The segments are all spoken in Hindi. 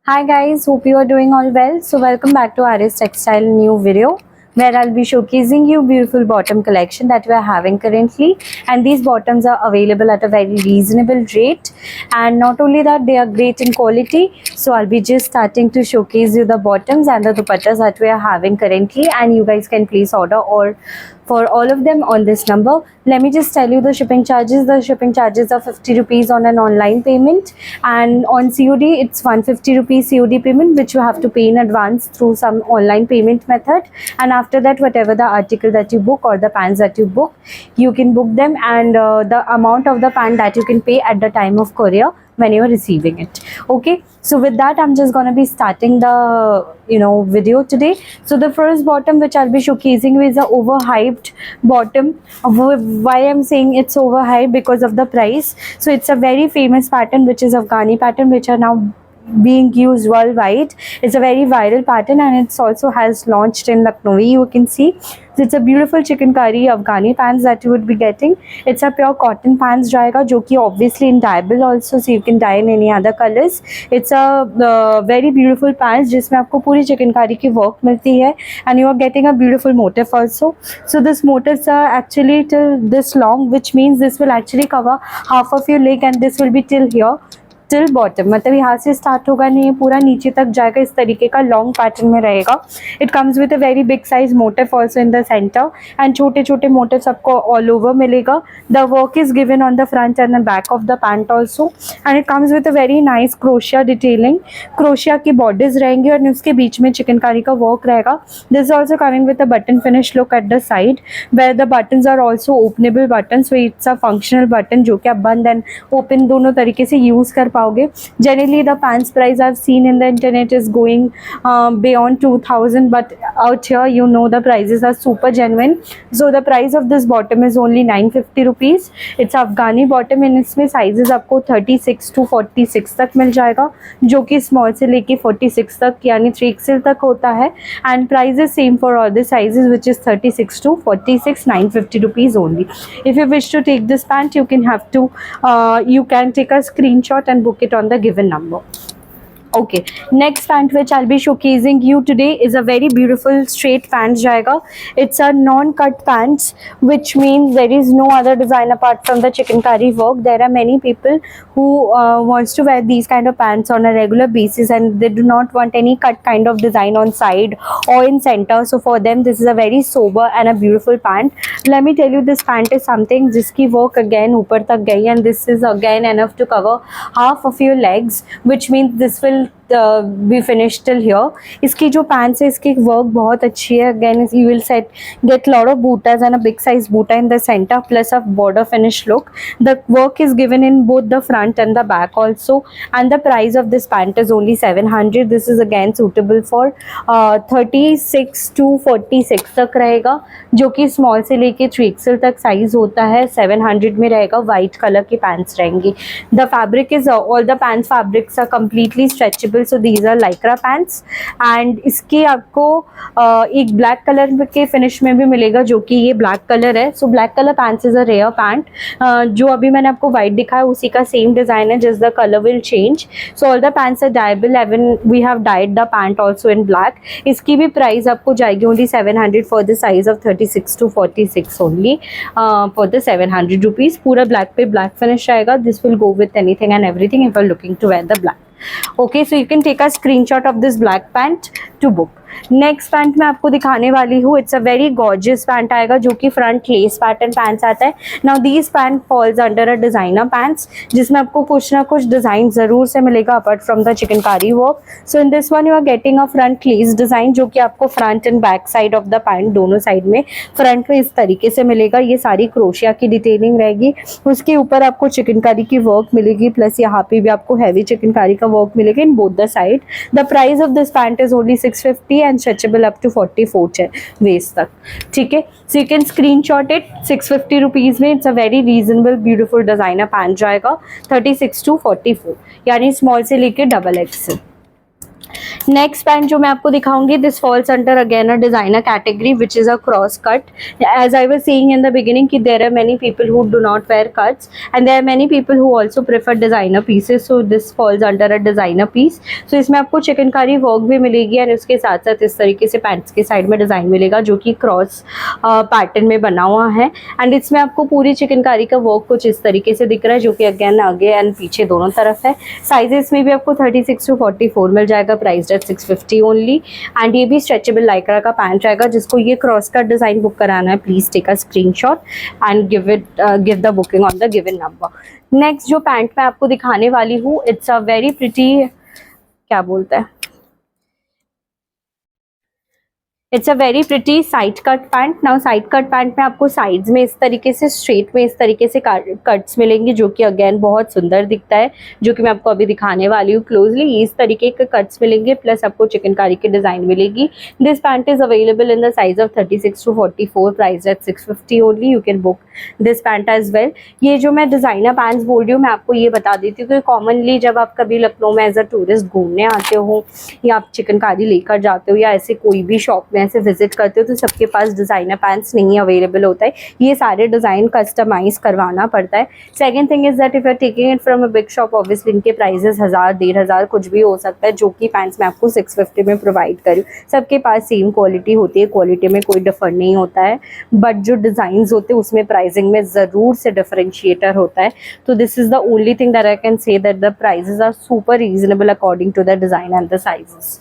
Hi guys, hope you are doing all well. So welcome back to Aris Textile new video where I'll be showcasing you beautiful bottom collection that we are having currently, and these bottoms are available at a very reasonable rate, and not only that, they are great in quality. So I'll be just starting to showcase you the bottoms and the dupattas that we are having currently, and you guys can place order or for all of them on this number. Let me just tell you the shipping charges. The shipping charges are 50 rupees on an online payment, and on COD it's 150 rupees COD payment, which you have to pay in advance through some online payment method. And after that, whatever the article that you book or the pants that you book, you can book them, and the amount of the pant that you can pay at the time of courier when you are receiving it. Okay, so with that, I'm just gonna be starting the video today. So the first bottom which I'll be showcasing is a overhyped bottom. Why I'm saying it's overhyped? Because of the price. So it's a very famous pattern, which is Afghani pattern, which are now being used worldwide. It's a very viral pattern, and it's also has launched in Lucknow. You can see so it's a beautiful chikankari Afghani pants that you would be getting. It's a pure cotton pants jayega, jo ki obviously in dyeable also, so you can dye in any other colors. It's a very beautiful pants जिसमें आपको पूरी चिकनकारी की वर्क मिलती है, and you are getting a beautiful motif also. So this motifs are actually till this long, which means this will actually cover half of your leg, and this will be till here, till bottom, मतलब यहाँ से स्टार्ट होगा नहीं, पूरा नीचे तक जाएगा. इस तरीके का लॉन्ग पैटर्न में रहेगा. It comes with a very big size motif also in the centre, and छोटे छोटे मोटिव्स आपको ऑल ओवर मिलेगा. The work is given on the front end the back of the pant also, and it comes with a very nice crochet detailing. Crochet की बॉर्डर्स रहेंगी और उसके बीच में चिकनकारी का वर्क रहेगा. This is also coming with a button finish look at the side, where the buttons are also openable button. So it's a functional button जो कि आप बंद एंड ओपन दोनों तरीके से यूज कर पाओगे. Generally the pants price I've seen in the internet is going beyond 2000, but out here the prices are super genuine. So the price of this bottom is only 950 rupees. It's Afghani bottom, and इसमें sizes आपको 36 to 46 तक मिल जाएगा, जो कि small से लेके 46 तक यानी 3XL तक होता है. And price is same for all the sizes, which is 36 to 46, 950 rupees only. If you wish to take this pant, you can take a screenshot and book it on the given number. Okay, next pant which I'll be showcasing you today is a very beautiful straight pants jayega. It's a non-cut pants, which means there is no other design apart from the chikankari work. There are many people who wants to wear these kind of pants on a regular basis, and they do not want any cut kind of design on side or in center. So for them, this is a very sober and a beautiful pant. Let me tell you, this pant is something jiski work again upar tak gayi, and this is again enough to cover half of your legs, which means this will be finished till here. इसकी जो pants है, इसकी work बहुत अच्छी है. Again, you will get lot of bootas and a big size boota in the center, plus a border finish look. The work is given in both the front and the back also, and the price of this pant is only 700. This is again suitable for 36 to 46 तक रहेगा, जो कि small से लेके 3XL तक size होता है. 700 में रहेगा. White color की pants रहेंगी. The fabric is all the pants fabrics are completely stretchable. So these are lycra pants, and इसके आपको एक ब्लैक कलर के फिनिश में भी मिलेगा, जो कि ये ब्लैक कलर है. So black colour pants is a rare pant. जो अभी मैंने आपको व्हाइट दिखाया उसी का सेम डिजाइन है, just the colour will change. So all the pants are dyeable, even we have dyed the pant also in black. इसकी भी प्राइस आपको जाएगी only 700 for the size of 36 to 46 only, for the 700 rupees. पूरा ब्लैक पे ब्लैक फिनिश आएगा. This will go with anything and everything if you are looking to wear the black. Okay, so you can take a screenshot of this black pant to book. Next pant मैं आपको दिखाने वाली हूँ. It's a very gorgeous pant आएगा, जो कि फ्रंट लेस पैटर्न पैंट्स आता है. Now these pant falls under a designer pants, जिसमें आपको कुछ ना कुछ डिजाइन जरूर से मिलेगा apart from the chikankari work. So in this one you are getting a front lace design, जो कि आपको front and back side of the pant दोनों साइड में फ्रंट में इस तरीके से मिलेगा. ये सारी क्रोशिया की डिटेलिंग रहेगी. उसके ऊपर आपको चिकनकारी की वर्क मिलेगी, प्लस यहाँ पे भी आपको हैवी चिकनकारी का वर्क मिलेगा in both the side. The price of this pant is only 650 and stretchable up to 44 waist तक. ठीक है, so you can screenshot it. 650 rupees में it's a very reasonable beautiful designer pant जाएगा. 36 to 44 यानी small से लेके XXL. नेक्स्ट पैंट जो मैं आपको दिखाऊंगी, this falls under again a designer category which is a cross cut. As I was saying in the beginning कि there are many people who do not wear cuts and there are many people who also prefer designer pieces, so this falls under a designer piece. So इसमें आपको चिकनकारी वर्क भी मिलेगी एंड उसके साथ साथ इस तरीके से पैंट्स के साइड में डिजाइन मिलेगा जो कि क्रॉस पैटर्न में बना हुआ है. एंड इसमें आपको पूरी चिकनकारी का वर्क कुछ इस तरीके से दिख रहा है जो कि अगेन आगे एंड पीछे दोनों तरफ है. साइजेस में भी आपको 36 to 44 मिल जाएगा, प्राइस एट 650 ओनली. एंड ये भी स्ट्रेचेबल लाइक्रा का पैंट रहेगा. जिसको ये क्रॉस कट डिजाइन बुक कराना है, please take a screenshot and give the booking on the given number. Next जो पैंट मैं आपको दिखाने वाली हूँ, इट्स अ वेरी प्रिटी, क्या बोलते हैं, it's a very pretty side cut pant. Now side cut pant में आपको साइड्स में इस तरीके से स्ट्रेट में इस तरीके से कट्स मिलेंगे जो कि अगेन बहुत सुंदर दिखता है, जो कि मैं आपको अभी दिखाने वाली हूँ क्लोजली. इस तरीके के कट्स मिलेंगे प्लस आपको चिकनकारी की डिजाइन मिलेगी. This pant is available in the size of 36 to 44, price at 650 only. You can book this pant as well. ये जो मैं डिजाइनर पैंट्स बोल रही हूँ, मैं आपको ये बता देती हूँ कि कॉमनली जब आप कभी लखनऊ में एज अ टूरिस्ट घूमने आते हो या आप चिकनकारी लेकर जाते हो या ऐसे कोई भी शॉप में ऐसे विजिट करते हो तो सबके पास डिजाइनर पैंट्स नहीं अवेलेबल होता है. ये सारे डिजाइन कस्टमाइज करवाना पड़ता है. Second thing is that if you are taking it from a big shop, obviously इनके प्राइसेस 1000 1500 कुछ भी हो सकता है, जो कि पैंट्स मैं आपको 650 में प्रोवाइड करूँ. सबके पास सेम क्वालिटी होती है, क्वालिटी में कोई डिफर नहीं होता है, बट जो डिजाइन होते हैं उसमें प्राइसिंग में जरूर से डिफरेंशिएटर होता है. तो this is the only thing that I can say, that the prices are super reasonable according to the design and the sizes.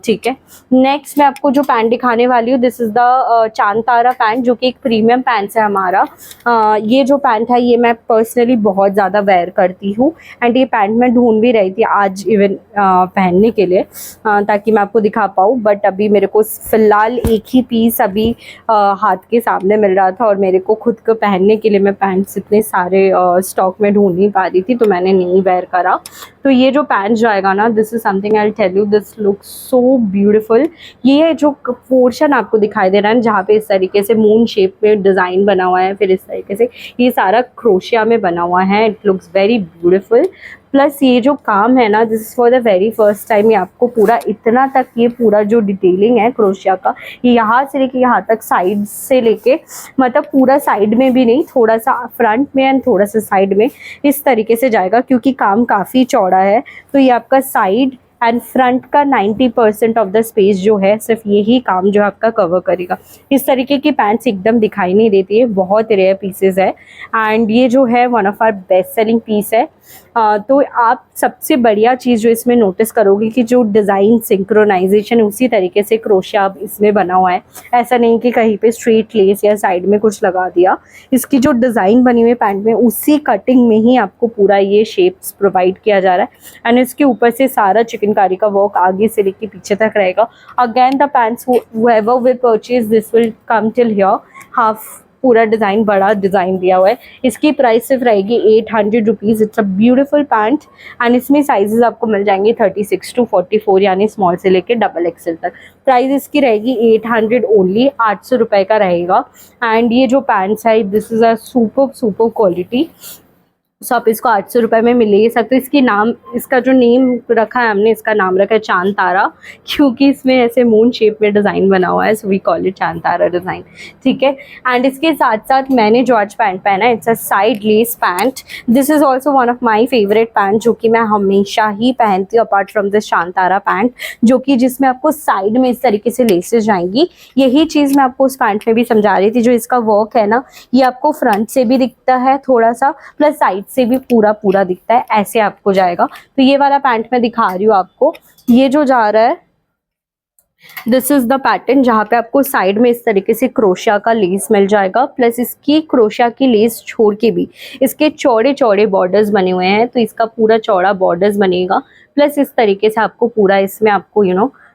ठीक है. नेक्स्ट मैं आपको जो पैंट दिखाने वाली हूँ, दिस इज द चांद तारा पैंट, जो कि एक प्रीमियम पैंट है हमारा. ये जो पैंट है ये मैं पर्सनली बहुत ज़्यादा वेयर करती हूँ एंड ये पैंट मैं ढूंढ भी रही थी आज इवन पहनने के लिए ताकि मैं आपको दिखा पाऊँ, बट अभी मेरे को फिलहाल एक ही पीस अभी हाथ के सामने मिल रहा था और मेरे को खुद को पहनने के लिए मैं पैंट्स इतने सारे स्टॉक में ढूंढ नहीं पा रही थी, तो मैंने नहीं वेयर करा. तो ये जो पैंट जाएगा ना, this is something I will tell you, this looks so beautiful. ये जो पोर्शन आपको दिखाई दे रहा है जहाँ पे इस तरीके से मून शेप में डिज़ाइन बना हुआ है, फिर इस तरीके से ये सारा क्रोशिया में बना हुआ है. It looks very beautiful. Plus ये जो काम है ना, this is for the very first time. ये आपको पूरा इतना तक, ये पूरा जो डिटेलिंग है क्रोशिया का, ये यहाँ से लेके यहाँ तक, साइड से लेके, मतलब पूरा साइड में भी नहीं, थोड़ा सा फ्रंट में एंड थोड़ा सा साइड में इस तरीके से जाएगा, क्योंकि काम काफ़ी चौड़ा है. तो ये आपका साइड एंड फ्रंट का 90% ऑफ द स्पेस जो है सिर्फ यही काम जो आपका कवर करेगा. इस तरीके की पैंट्स एकदम दिखाई नहीं देती है, बहुत रेयर पीसेस है एंड ये जो है one of our best selling piece है. तो आप सबसे बढ़िया चीज़ जो इसमें नोटिस करोगे कि जो डिज़ाइन सिंक्रोनाइजेशन उसी तरीके से क्रोशिया अब इसमें बना हुआ है. ऐसा नहीं कि कहीं पे स्ट्रेट लेस या साइड में कुछ लगा दिया. इसकी जो डिज़ाइन बनी हुई है पैंट में, उसी कटिंग में ही आपको पूरा ये शेप्स प्रोवाइड किया जा रहा है एंड इसके ऊपर से सारा चिकनकारी का वर्क आगे से लेके पीछे तक रहेगा. Again the pants whoever will purchase this will come till here, half पूरा डिज़ाइन, बड़ा डिज़ाइन दिया हुआ है. इसकी प्राइस सिर्फ रहेगी 800 rupees. It's a beautiful pant and इसमें साइजेस आपको मिल जाएंगे 36 to 44, यानी स्मॉल से लेके XXL तक. प्राइस इसकी रहेगी 800 ओनली, 800 रुपये का रहेगा. एंड ये जो पैंट्स है, this is a super quality. So आप इसको 800 रुपये में मिल ही सकते हो. इसकी नाम, इसका जो नेम रखा है हमने, इसका नाम रखा है चांद तारा, क्योंकि इसमें ऐसे मून शेप में डिज़ाइन बना हुआ है. सो वी कॉल इट चांद तारा डिज़ाइन. ठीक है. एंड इसके साथ साथ मैंने जो आज पैंट पहना है, it's a side lace pant. This is also one of my favourite pant, जो कि मैं हमेशा ही पहनती हूँ अपार्ट फ्रॉम दिस चांद तारा पैंट, जो कि जिसमें आपको साइड में इस तरीके से लेसेस जाएंगी. यही चीज़ मैं आपको उस पैंट में भी समझा रही थी. जो इसका वर्क है ना, ये आपको फ्रंट से भी दिखता है थोड़ा सा, प्लस साइड से भी पूरा दिखता है, ऐसे आपको जाएगा. तो ये वाला पैंट मैं दिखा रही हूँ आपको. ये जो जा रहा है, दिस इज द पैटर्न, जहाँ पे आपको साइड में इस तरीके से क्रोशिया का लेस मिल जाएगा, प्लस इसकी क्रोशिया की लेस छोड़ के भी इसके चौड़े चौड़े बॉर्डर्स बने हुए हैं. तो इसका पूरा चौड़ा बॉर्डर्स बनेगा, प्लस इस तरीके से आपको पूरा इसमें आपको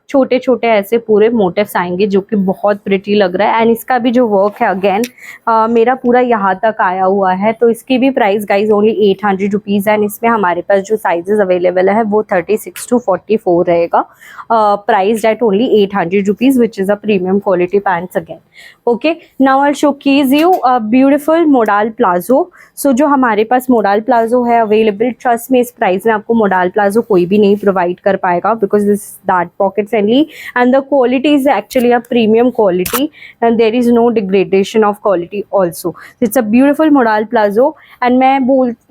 छोटे छोटे ऐसे पूरे मोटिव्स आएंगे जो कि बहुत प्रिटी लग रहा है। एंड इसका भी जो वर्क है अगेन मेरा पूरा यहाँ तक आया हुआ है। तो इसकी भी price guys only 800 rupees and इसमें हमारे पास जो साइजेस अवेलेबल है वो 36 to 44 रहेगा। Price at only 800 rupees which is a premium quality pants again. Okay, now I showcase you a beautiful modal palazzo. So जो हमारे पास मोडाल प्लाजो है अवेलेबल, ट्रस्ट में इस प्राइस में आपको मोडाल प्लाजो कोई भी नहीं प्रोवाइड कर पाएगा because this that pocket friendly and the quality is actually a premium quality and there is no degradation of quality also. It's a beautiful modal palazzo and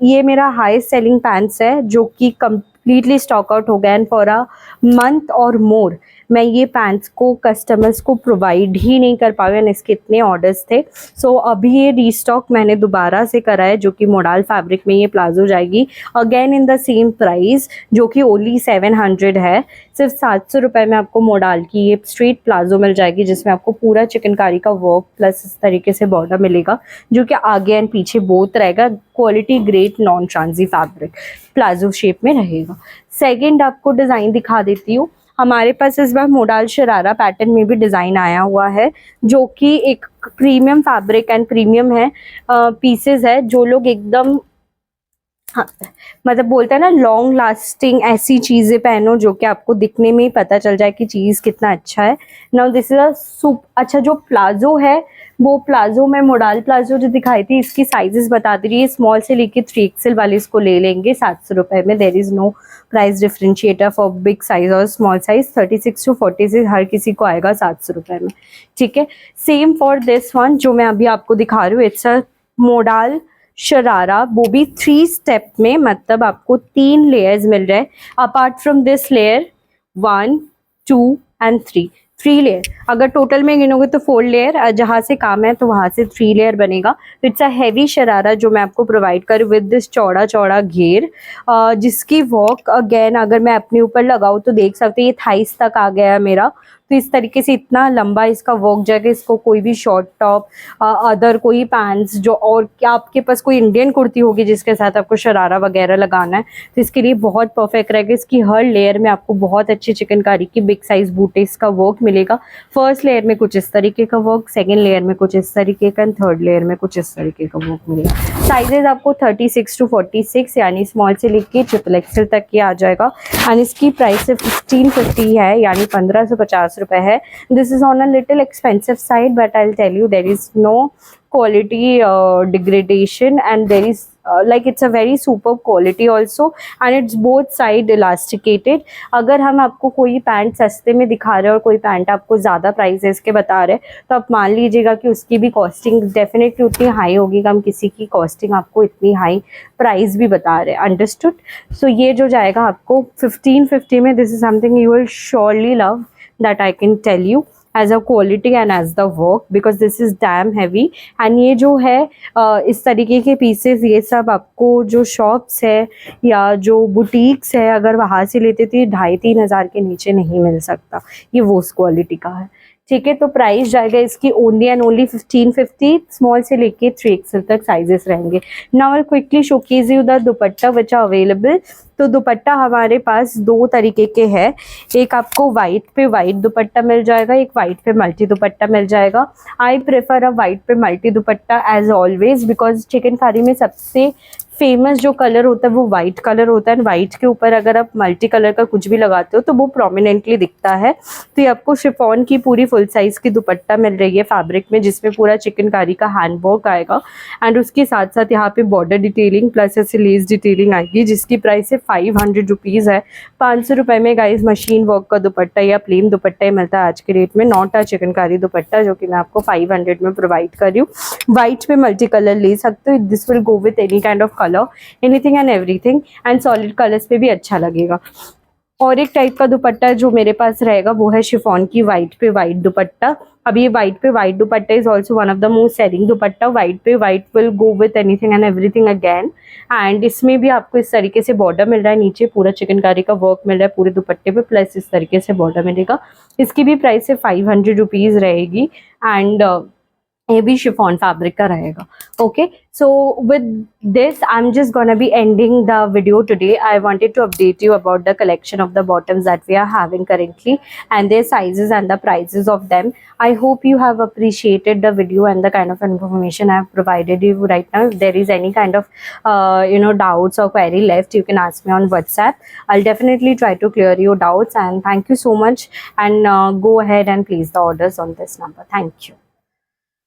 ये मेरा हाईएस्ट सेलिंग पैंट्स है जो कि कंप्लीटली स्टॉक आउट हो गया एंड फॉर अ मंथ और मोर मैं ये पैंट्स को कस्टमर्स को प्रोवाइड ही नहीं कर पाई एंड इसके इतने ऑर्डर्स थे। सो अभी ये रीस्टॉक मैंने दोबारा से करा है जो कि मोडाल फैब्रिक में ये प्लाजो जाएगी again in the same price जो कि ओनली 700 है। सिर्फ 700 रुपये में आपको मोडाल की ये स्ट्रेट प्लाजो मिल जाएगी जिसमें आपको पूरा चिकनकारी का वर्क प्लस इस तरीके से बॉर्डर मिलेगा जो कि आगे एंड पीछे बोथ रहेगा। Quality great non transy fabric palazzo shape में रहेगा। सेकेंड आपको डिज़ाइन दिखा देती हूँ। हमारे पास इस बार मोडाल शरारा पैटर्न में भी डिज़ाइन आया हुआ है जो कि एक प्रीमियम फैब्रिक एंड प्रीमियम है पीसेस है जो लोग एकदम हाँ मतलब बोलते हैं ना लॉन्ग लास्टिंग ऐसी चीज़ें पहनो जो कि आपको दिखने में ही पता चल जाए कि चीज़ कितना अच्छा है। नाउ दिस इज अ अच्छा जो प्लाजो है वो प्लाजो में मोडाल प्लाजो जो दिखाई थी इसकी साइजेस बता दे रही है। स्मॉल से लेके 3XL वाले इसको ले लेंगे 700 रुपये में। There is no price differentiator for big size और स्मॉल साइज। 36 to 46 हर किसी को आएगा 700 रुपये में, ठीक है। सेम फॉर दिस वन जो मैं अभी आपको दिखा रही हूँ, इट्स अ मोडाल शरारा, वो भी 3 स्टेप में, मतलब आपको 3 लेयर्स मिल रहे हैं। Apart from this layer 1 2 and 3 layer, अगर टोटल में गिनोगे तो 4 लेयर, जहाँ से काम है तो वहाँ से 3 लेयर बनेगा। तो इट्स अ हैवी शरारा जो मैं आपको प्रोवाइड करूँ विद दिस चौड़ा चौड़ा घेर, जिसकी वर्क अगेन अगर मैं अपने ऊपर लगाऊँ तो देख सकते हैं ये थाइस तक आ गया है मेरा। तो इस तरीके से इतना लंबा इसका वर्क जाएगा। इसको कोई भी शॉर्ट टॉप अदर कोई पैंट्स जो, और क्या आपके पास कोई इंडियन कुर्ती होगी जिसके साथ आपको शरारा वगैरह लगाना है तो इसके लिए बहुत परफेक्ट रहेगा। इसकी हर लेयर में आपको बहुत अच्छी चिकनकारी की बिग साइज बूटीज का वर्क मिलेगा। फर्स्ट लेयर में कुछ इस तरीके का वर्क, सेकेंड लेयर में कुछ इस तरीके का, थर्ड लेयर में कुछ इस तरीके का वर्क मिलेगा। साइजेस आपको 36 to 46 यानी स्मॉल से लेके XXL तक की आ जाएगा। एंड इसकी प्राइस 1550 है यानी 1550 रुपए है। This is on a little expensive side but I will tell you there is no quality degradation and there is like it's a very superb quality also and it's both side elasticated। अगर हम आपको कोई पैंट सस्ते में दिखा रहे हैं और कोई पैंट आपको ज़्यादा प्राइस इसके बता रहे हैं तो आप मान लीजिएगा कि उसकी भी कॉस्टिंग डेफिनेटली उतनी हाई होगी कि हम किसी की कॉस्टिंग आपको इतनी हाई प्राइस भी बता रहे हैं। अंडरस्टूड? सो ये जो जाएगा आपको 1550 में, this is something you will surely love, that I can tell you as a quality and as the work because this is damn heavy। and ये जो है इस तरीके के पीसेस ये सब आपको जो शॉप्स है या जो बुटीक्स है अगर वहाँ से लेते थे 2500-3000 हज़ार के नीचे नहीं मिल सकता। ये वो उस क्वालिटी का है, ठीक है। तो प्राइस जाएगा इसकी ओनली एंड ओनली 1550, स्मॉल से लेके 3XL तक साइजेस रहेंगे। Now I quickly showcase you the dupatta which are available. तो दुपट्टा हमारे पास 2 तरीके के हैं, एक आपको वाइट पे वाइट दुपट्टा मिल जाएगा, एक वाइट पे मल्टी दुपट्टा मिल जाएगा। आई प्रेफर अ वाइट पे multi dupatta as always because chikankari में सबसे फेमस जो कलर होता है वो वाइट कलर होता है। वाइट के ऊपर अगर आप मल्टी कलर का कुछ भी लगाते हो तो वो प्रोमिनेंटली दिखता है। तो ये आपको शिफॉन की पूरी फुल साइज की दुपट्टा मिल रही है फैब्रिक में जिसमें पूरा चिकनकारी का हैंडवर्क आएगा एंड उसके साथ साथ यहाँ पे बॉर्डर डिटेलिंग प्लस ऐसे लेस डिटेलिंग आएगी जिसकी प्राइस है 500 रुपीज़ है। 500 रुपये में गाइज मशीन वर्क का दुपट्टा या प्लेन दुपट्टा ही मिलता है आज के रेट में, नॉट अ चिकनकारी दुपट्टा जो कि मैं आपको 500 में प्रोवाइड कर रही हूँ। वाइट पे मल्टी कलर ले सकते हो, this will go with any kind of colour, anything and everything and solid colours पे भी अच्छा लगेगा। और एक टाइप का दुपट्टा जो मेरे पास रहेगा वो है शिफॉन की वाइट पे वाइट दुपट्टा। अब ये वाइट पे white dupatta is also one of the most selling dupatta. White पे white will go with anything and everything again. And इसमें भी आपको इस तरीके से बॉर्डर मिल रहा है, नीचे पूरा चिकनकारी का वर्क मिल रहा है पूरे दुपट्टे पे प्लस इस तरीके से बॉर्डर मिलेगा। इसकी भी प्राइस है 500 रुपीज़ रहेगी। एंड ये भी शिफॉन फैब्रिक का रहेगा. Okay, so with this I'm just gonna be ending the video today. I wanted to update you about the collection of the bottoms that we are having currently and their sizes and the prices of them. I hope you have appreciated the video and the kind of information I have provided you right now. If there is any kind of doubts or query left, you can ask me on WhatsApp. I'll definitely try to clear your doubts, and thank you so much, and go ahead and place the orders on this number. Thank you.